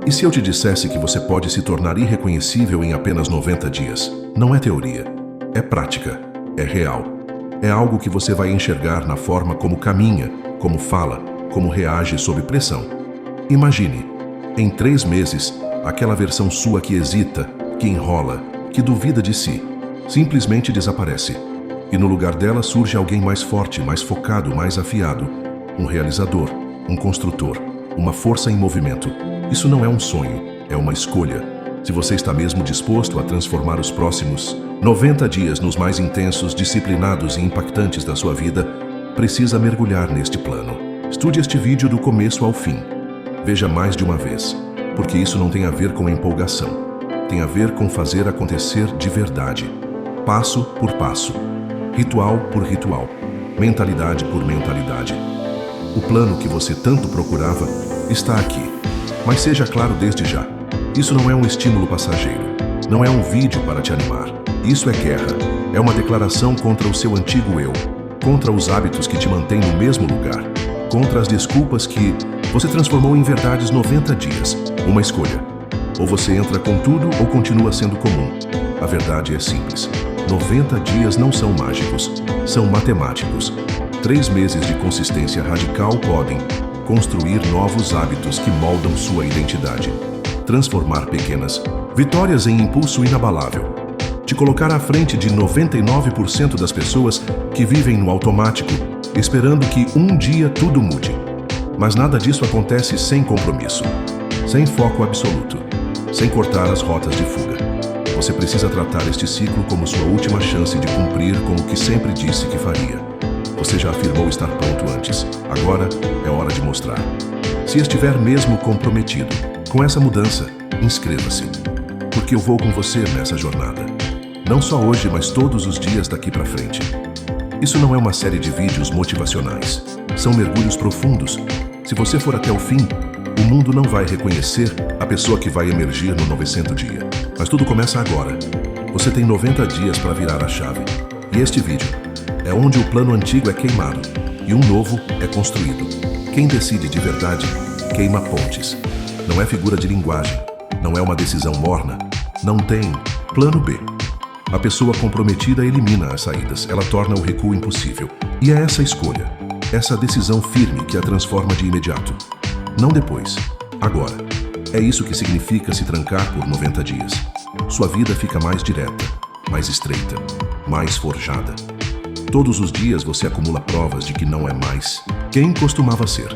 E se eu te dissesse que você pode se tornar irreconhecível em apenas 90 dias? Não é teoria, é prática, é real. É algo que você vai enxergar na forma como caminha, como fala, como reage sob pressão. Imagine, em 3 meses, aquela versão sua que hesita, que enrola, que duvida de si, simplesmente desaparece. E no lugar dela surge alguém mais forte, mais focado, mais afiado. Um realizador, um construtor, uma força em movimento. Isso não é um sonho, é uma escolha. Se você está mesmo disposto a transformar os próximos 90 dias nos mais intensos, disciplinados e impactantes da sua vida, precisa mergulhar neste plano. Estude este vídeo do começo ao fim. Veja mais de uma vez, porque isso não tem a ver com empolgação. Tem a ver com fazer acontecer de verdade. Passo por passo. Ritual por ritual. Mentalidade por mentalidade. O plano que você tanto procurava está aqui. Mas seja claro desde já. Isso não é um estímulo passageiro. Não é um vídeo para te animar. Isso é guerra. É uma declaração contra o seu antigo eu. Contra os hábitos que te mantêm no mesmo lugar. Contra as desculpas que você transformou em verdades 90 dias. Uma escolha. Ou você entra com tudo ou continua sendo comum. A verdade é simples. 90 dias não são mágicos. São matemáticos. 3 meses de consistência radical podem construir novos hábitos que moldam sua identidade. Transformar pequenas vitórias em impulso inabalável. Te colocar à frente de 99% das pessoas que vivem no automático, esperando que um dia tudo mude. Mas nada disso acontece sem compromisso, sem foco absoluto, sem cortar as rotas de fuga. Você precisa tratar este ciclo como sua última chance de cumprir com o que sempre disse que faria. Você já afirmou estar pronto antes. Agora é hora de mostrar. Se estiver mesmo comprometido com essa mudança, inscreva-se, porque eu vou com você nessa jornada. Não só hoje, mas todos os dias daqui para frente. Isso não é uma série de vídeos motivacionais. São mergulhos profundos. Se você for até o fim, o mundo não vai reconhecer a pessoa que vai emergir no 900º dia. Mas tudo começa agora. Você tem 90 dias para virar a chave. E este vídeo é onde o plano antigo é queimado e um novo é construído. Quem decide de verdade queima pontes. Não é figura de linguagem. Não é uma decisão morna. Não tem plano B. A pessoa comprometida elimina as saídas. Ela torna o recuo impossível. E é essa escolha, essa decisão firme que a transforma de imediato. Não depois. Agora. É isso que significa se trancar por 90 dias. Sua vida fica mais direta, mais estreita, mais forjada. Todos os dias você acumula provas de que não é mais quem costumava ser.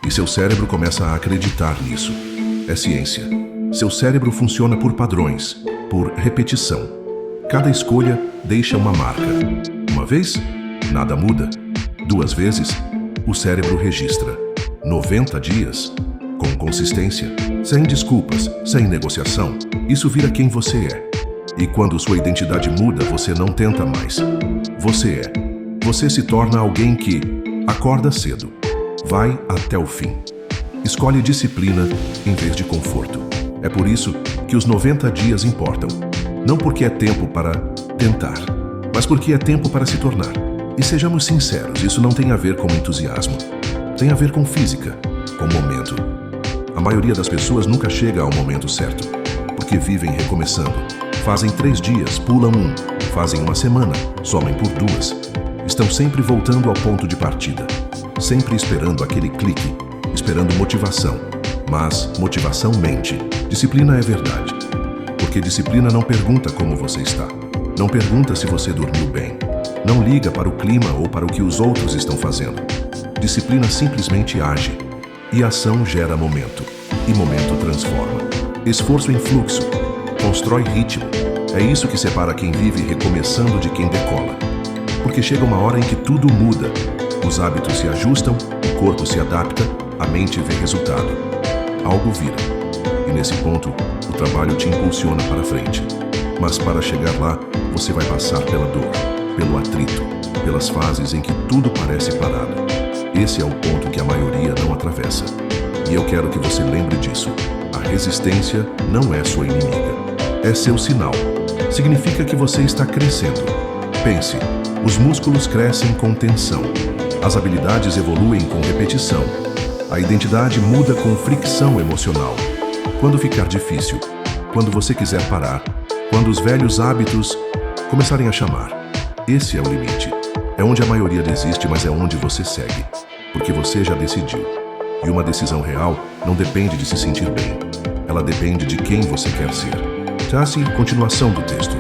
E seu cérebro começa a acreditar nisso. É ciência. Seu cérebro funciona por padrões, por repetição. Cada escolha deixa uma marca. Uma vez, nada muda. 2 vezes, o cérebro registra. 90 dias, com consistência, sem desculpas, sem negociação, isso vira quem você é. E quando sua identidade muda, você não tenta mais. Você é. Você se torna alguém que acorda cedo, vai até o fim. Escolhe disciplina em vez de conforto. É por isso que os 90 dias importam. Não porque é tempo para tentar, mas porque é tempo para se tornar. E sejamos sinceros, isso não tem a ver com entusiasmo. Tem a ver com física, com momento. A maioria das pessoas nunca chega ao momento certo, porque vivem recomeçando. Fazem 3 dias, pulam 1. Fazem 1 semana, somem por 2. Estão sempre voltando ao ponto de partida. Sempre esperando aquele clique, esperando motivação. Mas motivação mente. Disciplina é verdade. Porque disciplina não pergunta como você está. Não pergunta se você dormiu bem. Não liga para o clima ou para o que os outros estão fazendo. Disciplina simplesmente age. E ação gera momento. E momento transforma. Esforço em fluxo. Constrói ritmo. É isso que separa quem vive recomeçando de quem decola. Porque chega uma hora em que tudo muda. Os hábitos se ajustam, o corpo se adapta, a mente vê resultado. Algo vira. E nesse ponto, o trabalho te impulsiona para frente. Mas para chegar lá, você vai passar pela dor, pelo atrito, pelas fases em que tudo parece parado. Esse é o ponto que a maioria não atravessa. E eu quero que você lembre disso. A resistência não é sua inimiga. É seu sinal. Significa que você está crescendo. Pense, os músculos crescem com tensão. As habilidades evoluem com repetição. A identidade muda com fricção emocional. Quando ficar difícil, quando você quiser parar, quando os velhos hábitos começarem a chamar. Esse é o limite. É onde a maioria desiste, mas é onde você segue. Porque você já decidiu. E uma decisão real não depende de se sentir bem. Ela depende de quem você quer ser. Trace continuação do texto.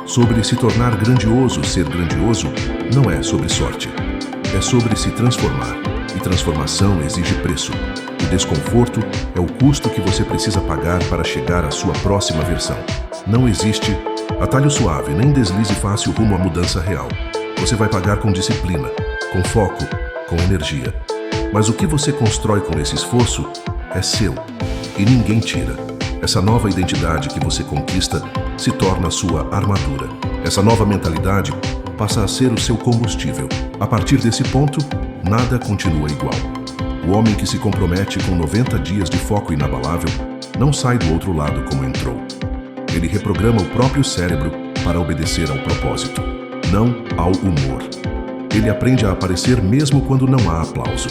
Sobre se tornar grandioso, ser grandioso, não é sobre sorte. É sobre se transformar. E transformação exige preço. O desconforto é o custo que você precisa pagar para chegar à sua próxima versão. Não existe atalho suave, nem deslize fácil rumo à mudança real. Você vai pagar com disciplina, com foco, com energia. Mas o que você constrói com esse esforço é seu. E ninguém tira. Essa nova identidade que você conquista se torna sua armadura. Essa nova mentalidade passa a ser o seu combustível. A partir desse ponto, nada continua igual. O homem que se compromete com 90 dias de foco inabalável não sai do outro lado como entrou. Ele reprograma o próprio cérebro para obedecer ao propósito, não ao humor. Ele aprende a aparecer mesmo quando não há aplauso.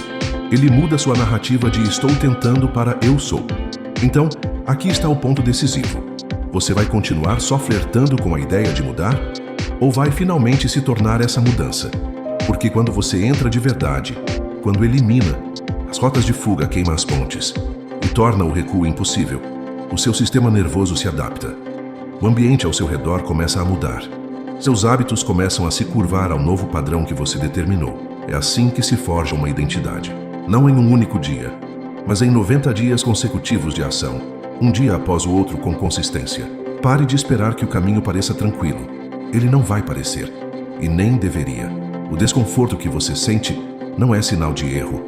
Ele muda sua narrativa de estou tentando para eu sou. Então, aqui está o ponto decisivo. Você vai continuar só flertando com a ideia de mudar? Ou vai finalmente se tornar essa mudança? Porque quando você entra de verdade, quando elimina, as rotas de fuga queimam as pontes e torna o recuo impossível, o seu sistema nervoso se adapta. O ambiente ao seu redor começa a mudar. Seus hábitos começam a se curvar ao novo padrão que você determinou. É assim que se forja uma identidade. Não em um único dia, mas em 90 dias consecutivos de ação, um dia após o outro com consistência. Pare de esperar que o caminho pareça tranquilo. Ele não vai parecer, e nem deveria. O desconforto que você sente não é sinal de erro.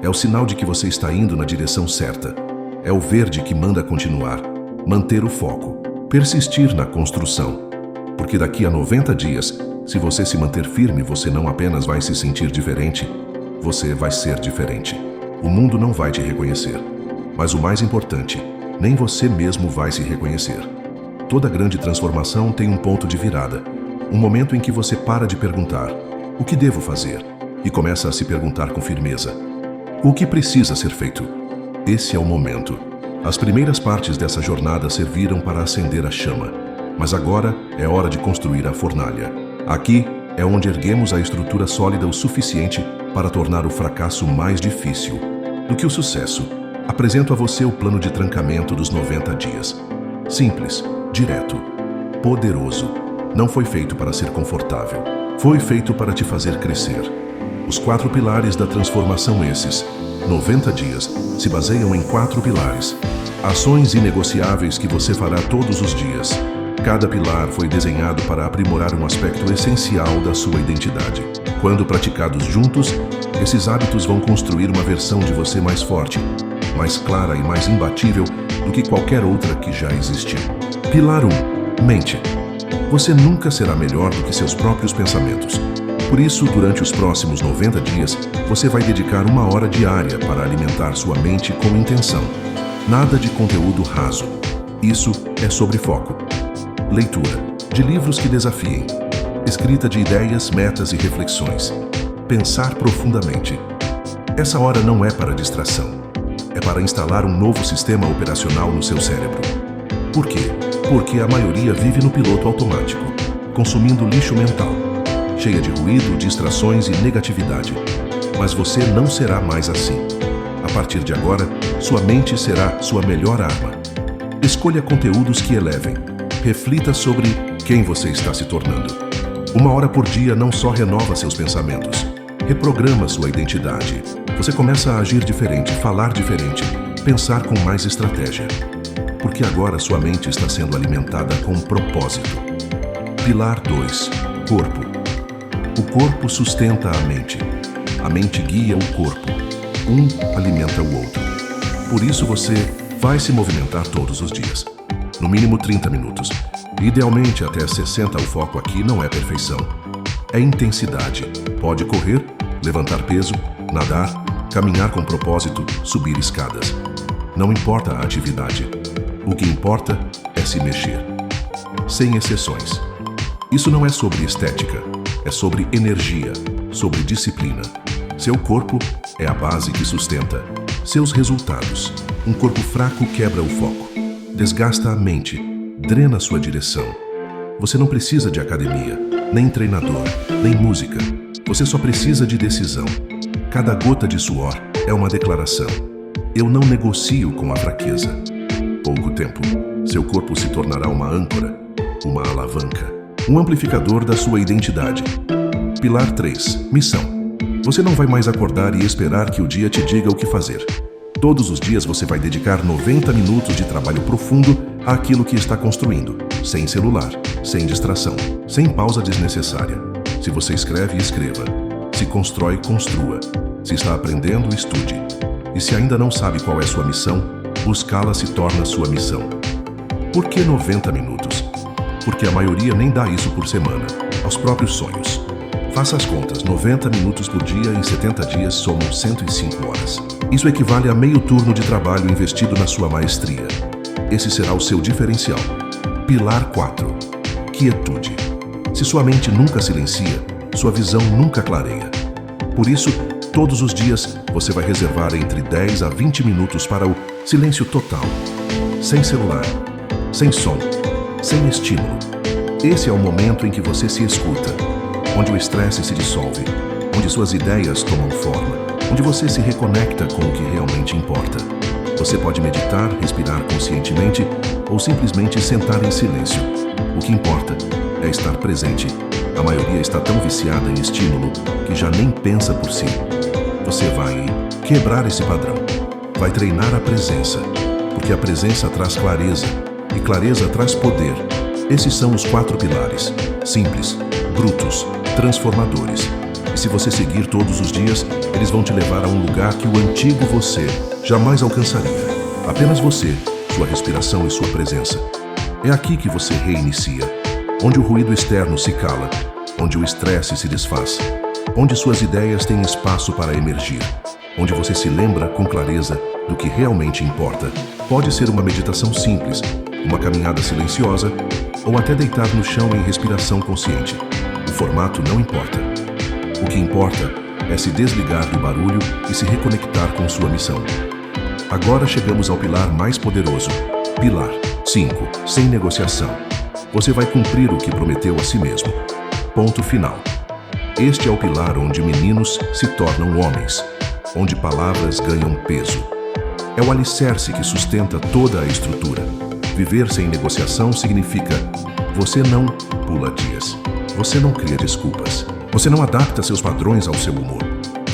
É o sinal de que você está indo na direção certa. É o verde que manda continuar, manter o foco, persistir na construção. Porque daqui a 90 dias, se você se manter firme, você não apenas vai se sentir diferente, você vai ser diferente. O mundo não vai te reconhecer. Mas o mais importante, nem você mesmo vai se reconhecer. Toda grande transformação tem um ponto de virada. Um momento em que você para de perguntar, o que devo fazer? E começa a se perguntar com firmeza, o que precisa ser feito? Esse é o momento. As primeiras partes dessa jornada serviram para acender a chama. Mas agora é hora de construir a fornalha. Aqui é onde erguemos a estrutura sólida o suficiente para tornar o fracasso mais difícil do que o sucesso. Apresento a você o plano de trancamento dos 90 dias. Simples, direto, poderoso. Não foi feito para ser confortável. Foi feito para te fazer crescer. Os 4 pilares da transformação esses, 90 dias, se baseiam em 4 pilares. Ações inegociáveis que você fará todos os dias. Cada pilar foi desenhado para aprimorar um aspecto essencial da sua identidade. Quando praticados juntos, esses hábitos vão construir uma versão de você mais forte, mais clara e mais imbatível do que qualquer outra que já existiu. Pilar 1. Mente. Você nunca será melhor do que seus próprios pensamentos. Por isso, durante os próximos 90 dias, você vai dedicar 1 hora diária para alimentar sua mente com intenção. Nada de conteúdo raso. Isso é sobre foco. Leitura de livros que desafiem. Escrita de ideias, metas e reflexões. Pensar profundamente. Essa hora não é para distração. É para instalar um novo sistema operacional no seu cérebro. Por quê? Porque a maioria vive no piloto automático, consumindo lixo mental, cheia de ruído, distrações e negatividade. Mas você não será mais assim. A partir de agora, sua mente será sua melhor arma. Escolha conteúdos que elevem. Reflita sobre quem você está se tornando. 1 hora por dia não só renova seus pensamentos, reprograma sua identidade. Você começa a agir diferente, falar diferente, pensar com mais estratégia. Porque agora sua mente está sendo alimentada com propósito. Pilar 2. Corpo. O corpo sustenta a mente. A mente guia o corpo. Um alimenta o outro. Por isso você vai se movimentar todos os dias. No mínimo 30 minutos. Idealmente até 60. O foco aqui não é perfeição. É intensidade. Pode correr, levantar peso, nadar, caminhar com propósito, subir escadas. Não importa a atividade. O que importa é se mexer. Sem exceções. Isso não é sobre estética. É sobre energia, sobre disciplina. Seu corpo é a base que sustenta seus resultados. Um corpo fraco quebra o foco, desgasta a mente, drena sua direção. Você não precisa de academia, nem treinador, nem música. Você só precisa de decisão. Cada gota de suor é uma declaração. Eu não negocio com a fraqueza. Pouco tempo, seu corpo se tornará uma âncora, uma alavanca, um amplificador da sua identidade. Pilar 3. Missão. Você não vai mais acordar e esperar que o dia te diga o que fazer. Todos os dias você vai dedicar 90 minutos de trabalho profundo àquilo que está construindo, sem celular, sem distração, sem pausa desnecessária. Se você escreve, escreva. Se constrói, construa. Se está aprendendo, estude. E se ainda não sabe qual é sua missão, buscá-la se torna sua missão. Por que 90 minutos? Porque a maioria nem dá isso por semana, aos próprios sonhos. Faça as contas, 90 minutos por dia em 70 dias somam 105 horas. Isso equivale a meio turno de trabalho investido na sua maestria. Esse será o seu diferencial. Pilar 4. Quietude. Se sua mente nunca silencia, sua visão nunca clareia. Por isso, todos os dias, você vai reservar entre 10 a 20 minutos para o silêncio total. Sem celular, sem som, sem estímulo. Esse é o momento em que você se escuta, onde o estresse se dissolve, onde suas ideias tomam forma, onde você se reconecta com o que realmente importa. Você pode meditar, respirar conscientemente ou simplesmente sentar em silêncio. O que importa é estar presente. A maioria está tão viciada em estímulo que já nem pensa por si. Você vai quebrar esse padrão. Vai treinar a presença, porque a presença traz clareza e clareza traz poder. Esses são os 4 pilares, simples, brutos, transformadores. E se você seguir todos os dias, eles vão te levar a um lugar que o antigo você jamais alcançaria. Apenas você, sua respiração e sua presença. É aqui que você reinicia, onde o ruído externo se cala, onde o estresse se desfaz, onde suas ideias têm espaço para emergir, onde você se lembra com clareza do que realmente importa. Pode ser uma meditação simples, uma caminhada silenciosa ou até deitar no chão em respiração consciente. O formato não importa. O que importa é se desligar do barulho e se reconectar com sua missão. Agora chegamos ao pilar mais poderoso. Pilar 5. Sem negociação. Você vai cumprir o que prometeu a si mesmo. Ponto final. Este é o pilar onde meninos se tornam homens, onde palavras ganham peso. É o alicerce que sustenta toda a estrutura. Viver sem negociação significa: você não pula dias, você não cria desculpas, você não adapta seus padrões ao seu humor.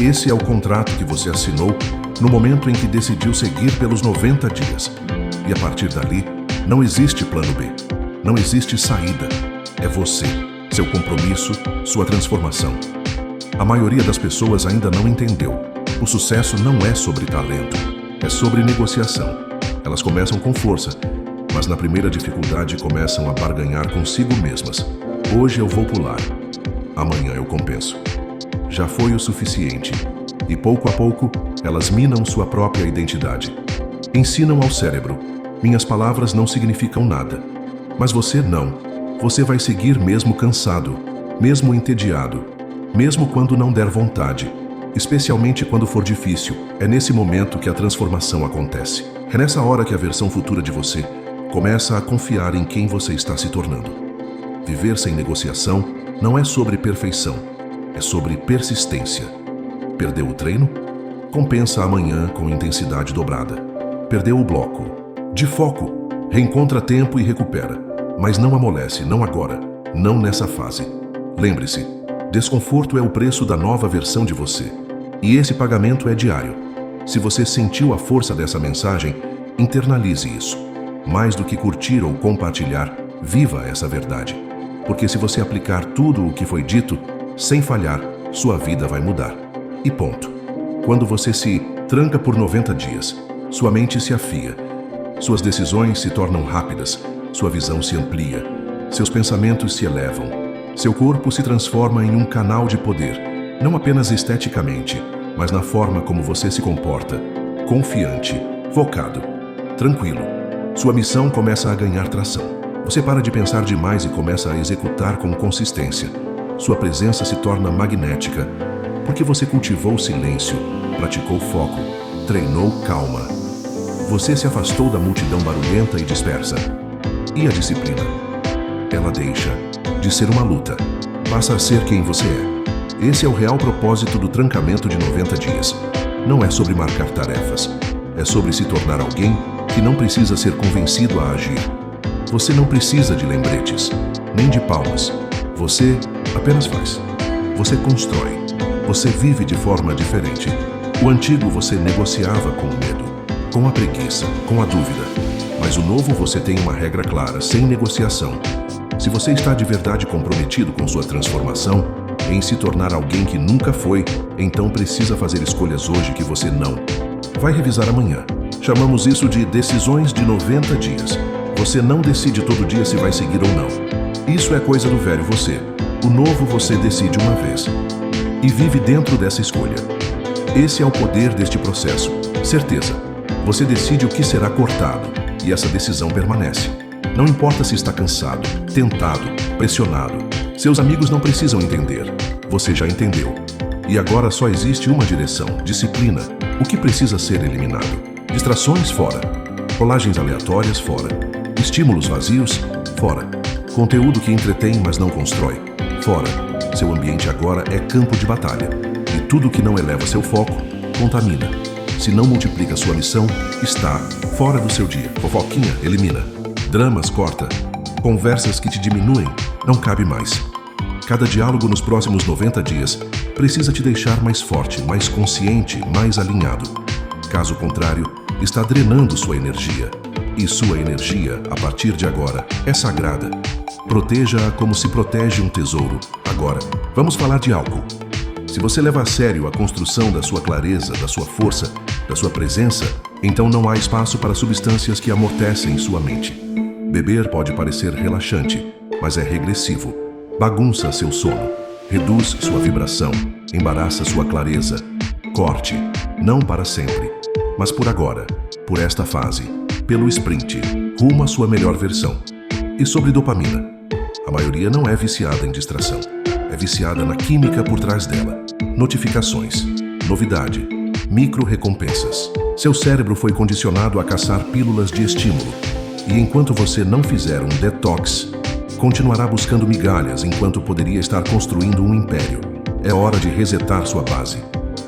Esse é o contrato que você assinou no momento em que decidiu seguir pelos 90 dias. E a partir dali, não existe plano B, não existe saída. É você, seu compromisso, sua transformação. A maioria das pessoas ainda não entendeu. O sucesso não é sobre talento, é sobre negociação. Elas começam com força, mas na primeira dificuldade começam a barganhar consigo mesmas. Hoje eu vou pular, amanhã eu compenso. Já foi o suficiente. E pouco a pouco, elas minam sua própria identidade. Ensinam ao cérebro: minhas palavras não significam nada. Mas você não. Você vai seguir mesmo cansado, mesmo entediado, mesmo quando não der vontade. Especialmente quando for difícil, é nesse momento que a transformação acontece. É nessa hora que a versão futura de você começa a confiar em quem você está se tornando. Viver sem negociação não é sobre perfeição, é sobre persistência. Perdeu o treino? Compensa amanhã com intensidade dobrada. Perdeu o bloco? De foco, reencontra tempo e recupera. Mas não amolece, não agora, não nessa fase. Lembre-se, desconforto é o preço da nova versão de você. E esse pagamento é diário. Se você sentiu a força dessa mensagem, internalize isso. Mais do que curtir ou compartilhar, viva essa verdade. Porque se você aplicar tudo o que foi dito, sem falhar, sua vida vai mudar. E ponto. Quando você se tranca por 90 dias, sua mente se afia, suas decisões se tornam rápidas, sua visão se amplia, seus pensamentos se elevam, seu corpo se transforma em um canal de poder, não apenas esteticamente, mas na forma como você se comporta, confiante, focado, tranquilo. Sua missão começa a ganhar tração. Você para de pensar demais e começa a executar com consistência. Sua presença se torna magnética, porque você cultivou silêncio, praticou foco, treinou calma. Você se afastou da multidão barulhenta e dispersa. E a disciplina? Ela deixa de ser uma luta, passa a ser quem você é. Esse é o real propósito do trancamento de 90 dias. Não é sobre marcar tarefas, é sobre se tornar alguém que não precisa ser convencido a agir. Você não precisa de lembretes, nem de palmas. Você apenas faz. Você constrói. Você vive de forma diferente. O antigo você negociava com o medo, com a preguiça, com a dúvida. Mas o novo você tem uma regra clara, sem negociação. Se você está de verdade comprometido com sua transformação, em se tornar alguém que nunca foi, então precisa fazer escolhas hoje que você não vai revisar amanhã. Chamamos isso de decisões de 90 dias. Você não decide todo dia se vai seguir ou não. Isso é coisa do velho você. O novo você decide uma vez. E vive dentro dessa escolha. Esse é o poder deste processo. Certeza. Você decide o que será cortado, e essa decisão permanece. Não importa se está cansado, tentado, pressionado. Seus amigos não precisam entender. Você já entendeu. E agora só existe uma direção: disciplina. O que precisa ser eliminado? Distrações fora. Rolagens aleatórias fora. Estímulos vazios fora. Conteúdo que entretém, mas não constrói fora. Seu ambiente agora é campo de batalha. E tudo que não eleva seu foco, contamina. Se não multiplica sua missão, está fora do seu dia. Fofoquinha, elimina. Dramas, corta. Conversas que te diminuem, não cabe mais. Cada diálogo nos próximos 90 dias precisa te deixar mais forte, mais consciente, mais alinhado. Caso contrário, está drenando sua energia. E sua energia, a partir de agora, é sagrada. Proteja-a como se protege um tesouro. Agora, vamos falar de álcool. Se você leva a sério a construção da sua clareza, da sua força, da sua presença, então não há espaço para substâncias que amortecem sua mente. Beber pode parecer relaxante, mas é regressivo. Bagunça seu sono, reduz sua vibração, embaraça sua clareza. Corte, não para sempre, mas por agora, por esta fase, pelo sprint, rumo à sua melhor versão. E sobre dopamina? A maioria não é viciada em distração. É viciada na química por trás dela. Notificações, novidade, micro-recompensas. Seu cérebro foi condicionado a caçar pílulas de estímulo. E enquanto você não fizer um detox, continuará buscando migalhas enquanto poderia estar construindo um império. É hora de resetar sua base.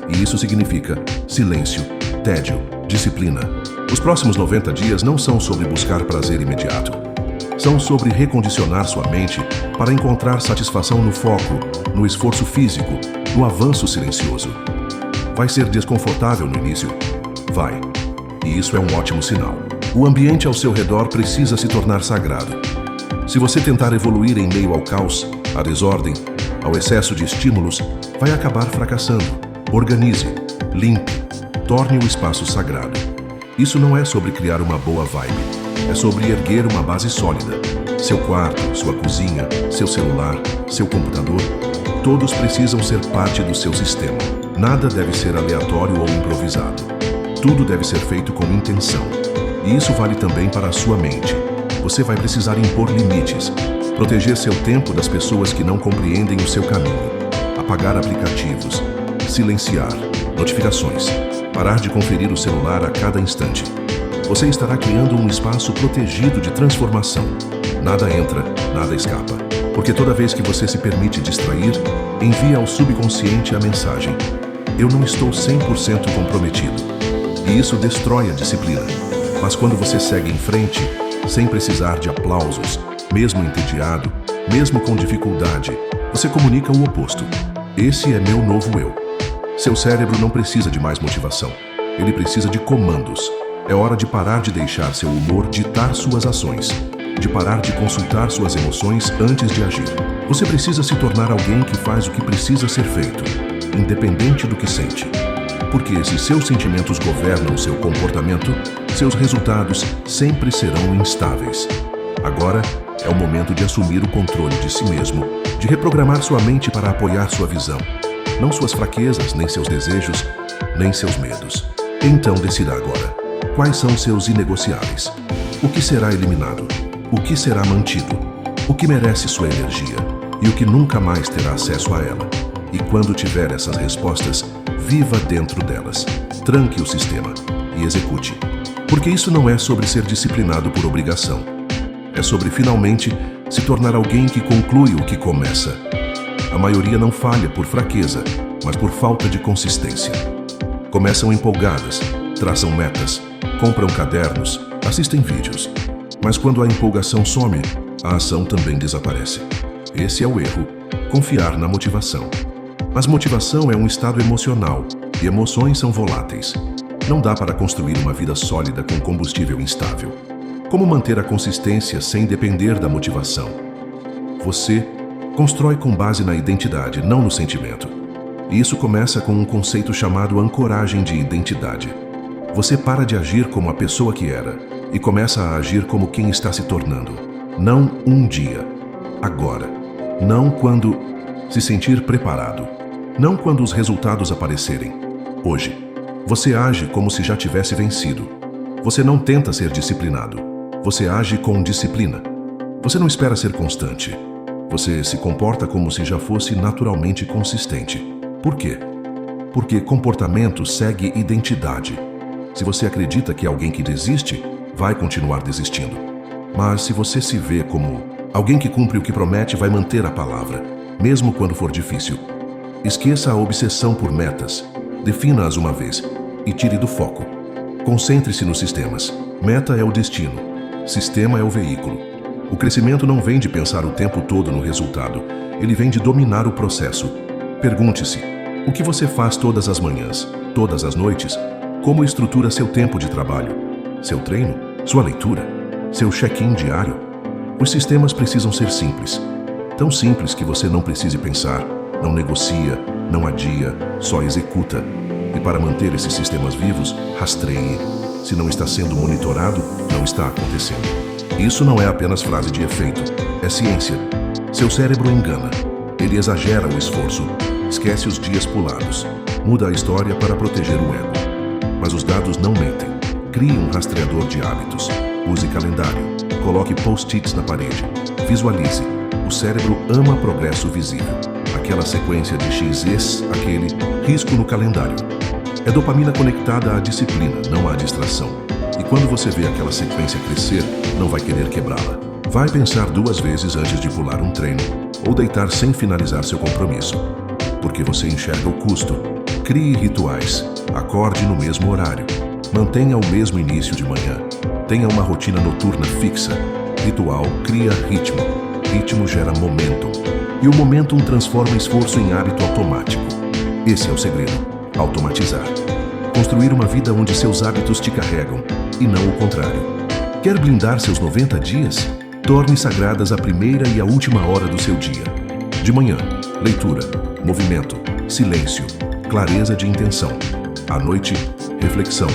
E isso significa silêncio, tédio, disciplina. Os próximos 90 dias não são sobre buscar prazer imediato. São sobre recondicionar sua mente para encontrar satisfação no foco, no esforço físico, no avanço silencioso. Vai ser desconfortável no início? Vai. E isso é um ótimo sinal. O ambiente ao seu redor precisa se tornar sagrado. Se você tentar evoluir em meio ao caos, à desordem, ao excesso de estímulos, vai acabar fracassando. Organize, limpe, torne o espaço sagrado. Isso não é sobre criar uma boa vibe. É sobre erguer uma base sólida. Seu quarto, sua cozinha, seu celular, seu computador, todos precisam ser parte do seu sistema. Nada deve ser aleatório ou improvisado. Tudo deve ser feito com intenção. E isso vale também para a sua mente. Você vai precisar impor limites, proteger seu tempo das pessoas que não compreendem o seu caminho, apagar aplicativos, silenciar notificações, parar de conferir o celular a cada instante. Você estará criando um espaço protegido de transformação. Nada entra, nada escapa. Porque toda vez que você se permite distrair, envia ao subconsciente a mensagem: eu não estou 100% comprometido. E isso destrói a disciplina. Mas quando você segue em frente, sem precisar de aplausos, mesmo entediado, mesmo com dificuldade, você comunica o oposto. Esse é meu novo eu. Seu cérebro não precisa de mais motivação. Ele precisa de comandos. É hora de parar de deixar seu humor ditar suas ações, de parar de consultar suas emoções antes de agir. Você precisa se tornar alguém que faz o que precisa ser feito, independente do que sente. Porque se seus sentimentos governam seu comportamento, seus resultados sempre serão instáveis. Agora é o momento de assumir o controle de si mesmo, de reprogramar sua mente para apoiar sua visão, não suas fraquezas, nem seus desejos, nem seus medos. Então decida agora. Quais são seus inegociáveis? O que será eliminado? O que será mantido? O que merece sua energia? E o que nunca mais terá acesso a ela? E quando tiver essas respostas, viva dentro delas. Tranque o sistema e execute. Porque isso não é sobre ser disciplinado por obrigação. É sobre finalmente se tornar alguém que conclui o que começa. A maioria não falha por fraqueza, mas por falta de consistência. Começam empolgadas, traçam metas, compram cadernos, assistem vídeos. Mas quando a empolgação some, a ação também desaparece. Esse é o erro, confiar na motivação. Mas motivação é um estado emocional e emoções são voláteis. Não dá para construir uma vida sólida com combustível instável. Como manter a consistência sem depender da motivação? Você constrói com base na identidade, não no sentimento. E isso começa com um conceito chamado ancoragem de identidade. Você para de agir como a pessoa que era e começa a agir como quem está se tornando. Não um dia, agora. Não quando se sentir preparado. Não quando os resultados aparecerem. Hoje. Você age como se já tivesse vencido. Você não tenta ser disciplinado. Você age com disciplina. Você não espera ser constante. Você se comporta como se já fosse naturalmente consistente. Por quê? Porque comportamento segue identidade. Se você acredita que alguém que desiste, vai continuar desistindo. Mas se você se vê como alguém que cumpre o que promete, vai manter a palavra, mesmo quando for difícil. Esqueça a obsessão por metas. Defina-as uma vez e tire do foco. Concentre-se nos sistemas. Meta é o destino. Sistema é o veículo. O crescimento não vem de pensar o tempo todo no resultado. Ele vem de dominar o processo. Pergunte-se, o que você faz todas as manhãs, todas as noites? Como estrutura seu tempo de trabalho? Seu treino? Sua leitura? Seu check-in diário? Os sistemas precisam ser simples. Tão simples que você não precise pensar, não negocia, não adia, só executa. E para manter esses sistemas vivos, rastreie. Se não está sendo monitorado, não está acontecendo. Isso não é apenas frase de efeito, é ciência. Seu cérebro engana. Ele exagera o esforço, esquece os dias pulados, muda a história para proteger o ego. Mas os dados não mentem. Crie um rastreador de hábitos. Use calendário. Coloque post-its na parede. Visualize. O cérebro ama progresso visível. Aquela sequência de XS, aquele risco no calendário. É dopamina conectada à disciplina, não à distração. E quando você vê aquela sequência crescer, não vai querer quebrá-la. Vai pensar 2 vezes antes de pular um treino ou deitar sem finalizar seu compromisso. Porque você enxerga o custo. Crie rituais. Acorde no mesmo horário. Mantenha o mesmo início de manhã. Tenha uma rotina noturna fixa. Ritual cria ritmo. Ritmo gera momentum. E o momentum transforma esforço em hábito automático. Esse é o segredo. Automatizar. Construir uma vida onde seus hábitos te carregam, e não o contrário. Quer blindar seus 90 dias? Torne sagradas a primeira e a última hora do seu dia. De manhã, leitura, movimento, silêncio, clareza de intenção. À noite, reflexão,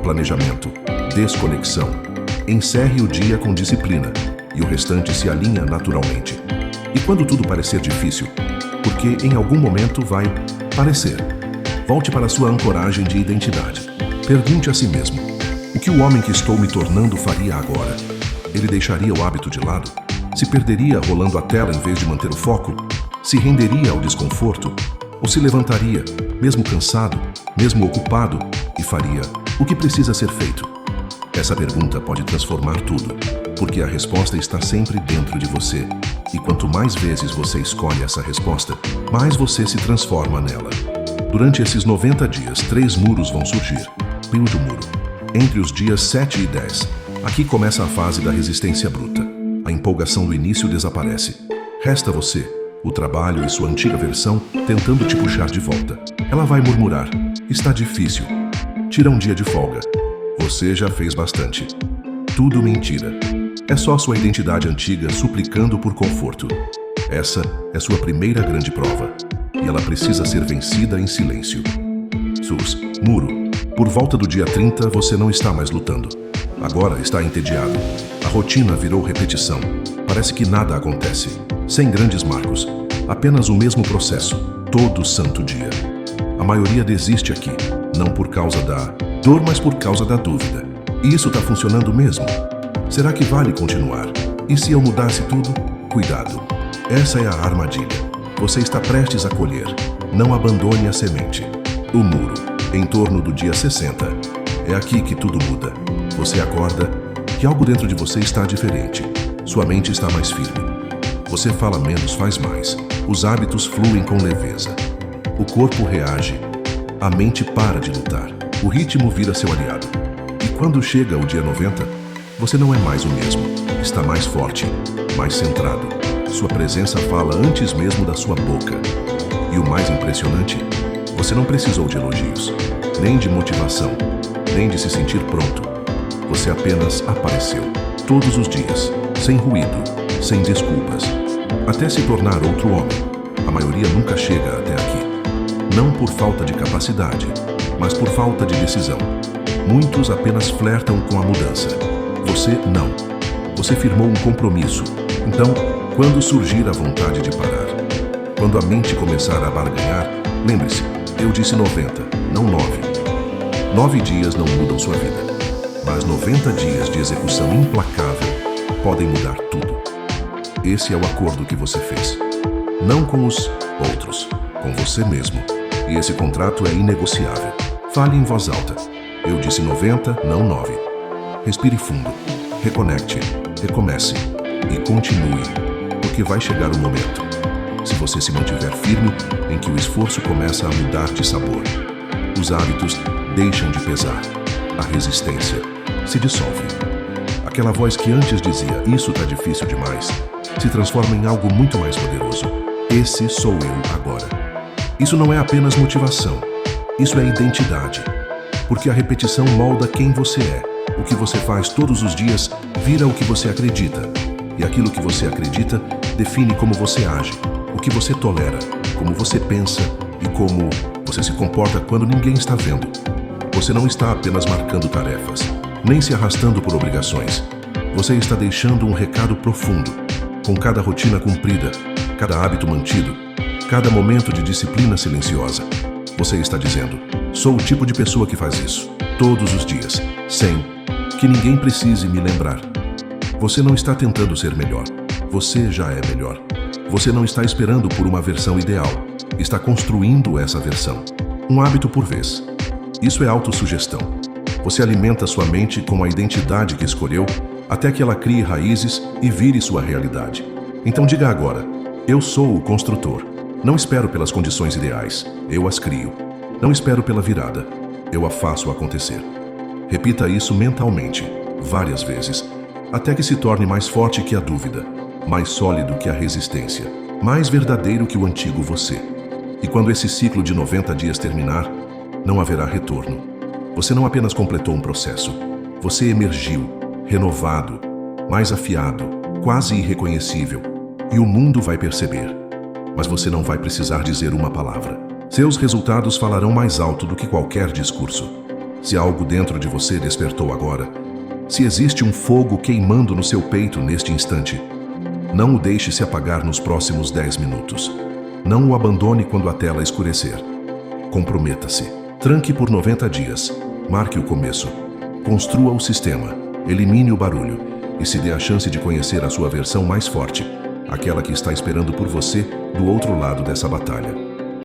planejamento, desconexão. Encerre o dia com disciplina, e o restante se alinha naturalmente. E quando tudo parecer difícil, porque em algum momento vai parecer, volte para sua ancoragem de identidade. Pergunte a si mesmo, o que o homem que estou me tornando faria agora? Ele deixaria o hábito de lado? Se perderia rolando a tela em vez de manter o foco? Se renderia ao desconforto? Ou se levantaria, mesmo cansado, mesmo ocupado, e faria o que precisa ser feito? Essa pergunta pode transformar tudo, porque a resposta está sempre dentro de você. E quanto mais vezes você escolhe essa resposta, mais você se transforma nela. Durante esses 90 dias, 3 muros vão surgir. Primeiro muro. Entre os dias 7 e 10. Aqui começa a fase da resistência bruta. A empolgação do início desaparece. Resta você, o trabalho e sua antiga versão, tentando te puxar de volta. Ela vai murmurar. Está difícil. Tira um dia de folga. Você já fez bastante. Tudo mentira. É só sua identidade antiga suplicando por conforto. Essa é sua primeira grande prova. E ela precisa ser vencida em silêncio. SUS, muro. Por volta do dia 30, você não está mais lutando. Agora está entediado. A rotina virou repetição. Parece que nada acontece. Sem grandes marcos. Apenas o mesmo processo. Todo santo dia. A maioria desiste aqui. Não por causa da dor, mas por causa da dúvida. E isso está funcionando mesmo? Será que vale continuar? E se eu mudasse tudo? Cuidado. Essa é a armadilha. Você está prestes a colher. Não abandone a semente. O muro. Em torno do dia 60. É aqui que tudo muda. Você acorda e algo dentro de você está diferente. Sua mente está mais firme. Você fala menos, faz mais. Os hábitos fluem com leveza. O corpo reage. A mente para de lutar. O ritmo vira seu aliado. E quando chega o dia 90, você não é mais o mesmo. Está mais forte, mais centrado. Sua presença fala antes mesmo da sua boca. E o mais impressionante, você não precisou de elogios, nem de motivação, nem de se sentir pronto. Você apenas apareceu, todos os dias, sem ruído, sem desculpas, até se tornar outro homem. A maioria nunca chega até aqui. Não por falta de capacidade, mas por falta de decisão. Muitos apenas flertam com a mudança. Você não. Você firmou um compromisso. Então, quando surgir a vontade de parar, quando a mente começar a barganhar, lembre-se, eu disse 90, não 9. 9 dias não mudam sua vida, mas 90 dias de execução implacável podem mudar tudo. Esse é o acordo que você fez. Não com os outros, com você mesmo. E esse contrato é inegociável. Fale em voz alta. Eu disse 90, não 9. Respire fundo. Reconecte. Recomece. E continue. Porque vai chegar o momento, se você se mantiver firme, em que o esforço começa a mudar de sabor. Os hábitos deixam de pesar. A resistência se dissolve. Aquela voz que antes dizia, isso tá difícil demais, se transforma em algo muito mais poderoso. Esse sou eu agora. Isso não é apenas motivação. Isso é identidade. Porque a repetição molda quem você é. O que você faz todos os dias vira o que você acredita. E aquilo que você acredita define como você age, o que você tolera, como você pensa e como você se comporta quando ninguém está vendo. Você não está apenas marcando tarefas, nem se arrastando por obrigações. Você está deixando um recado profundo. Com cada rotina cumprida, cada hábito mantido, cada momento de disciplina silenciosa, você está dizendo, sou o tipo de pessoa que faz isso, todos os dias, sem que ninguém precise me lembrar. Você não está tentando ser melhor, você já é melhor. Você não está esperando por uma versão ideal, está construindo essa versão, um hábito por vez. Isso é autossugestão. Você alimenta sua mente com a identidade que escolheu até que ela crie raízes e vire sua realidade. Então diga agora, eu sou o construtor. Não espero pelas condições ideais, eu as crio. Não espero pela virada, eu a faço acontecer. Repita isso mentalmente, várias vezes, até que se torne mais forte que a dúvida, mais sólido que a resistência, mais verdadeiro que o antigo você. E quando esse ciclo de 90 dias terminar, não haverá retorno. Você não apenas completou um processo, você emergiu, renovado, mais afiado, quase irreconhecível, e o mundo vai perceber. Mas você não vai precisar dizer uma palavra. Seus resultados falarão mais alto do que qualquer discurso. Se algo dentro de você despertou agora, se existe um fogo queimando no seu peito neste instante, não o deixe se apagar nos próximos 10 minutos. Não o abandone quando a tela escurecer. Comprometa-se. Tranque por 90 dias. Marque o começo. Construa o sistema. Elimine o barulho. E se dê a chance de conhecer a sua versão mais forte, aquela que está esperando por você do outro lado dessa batalha.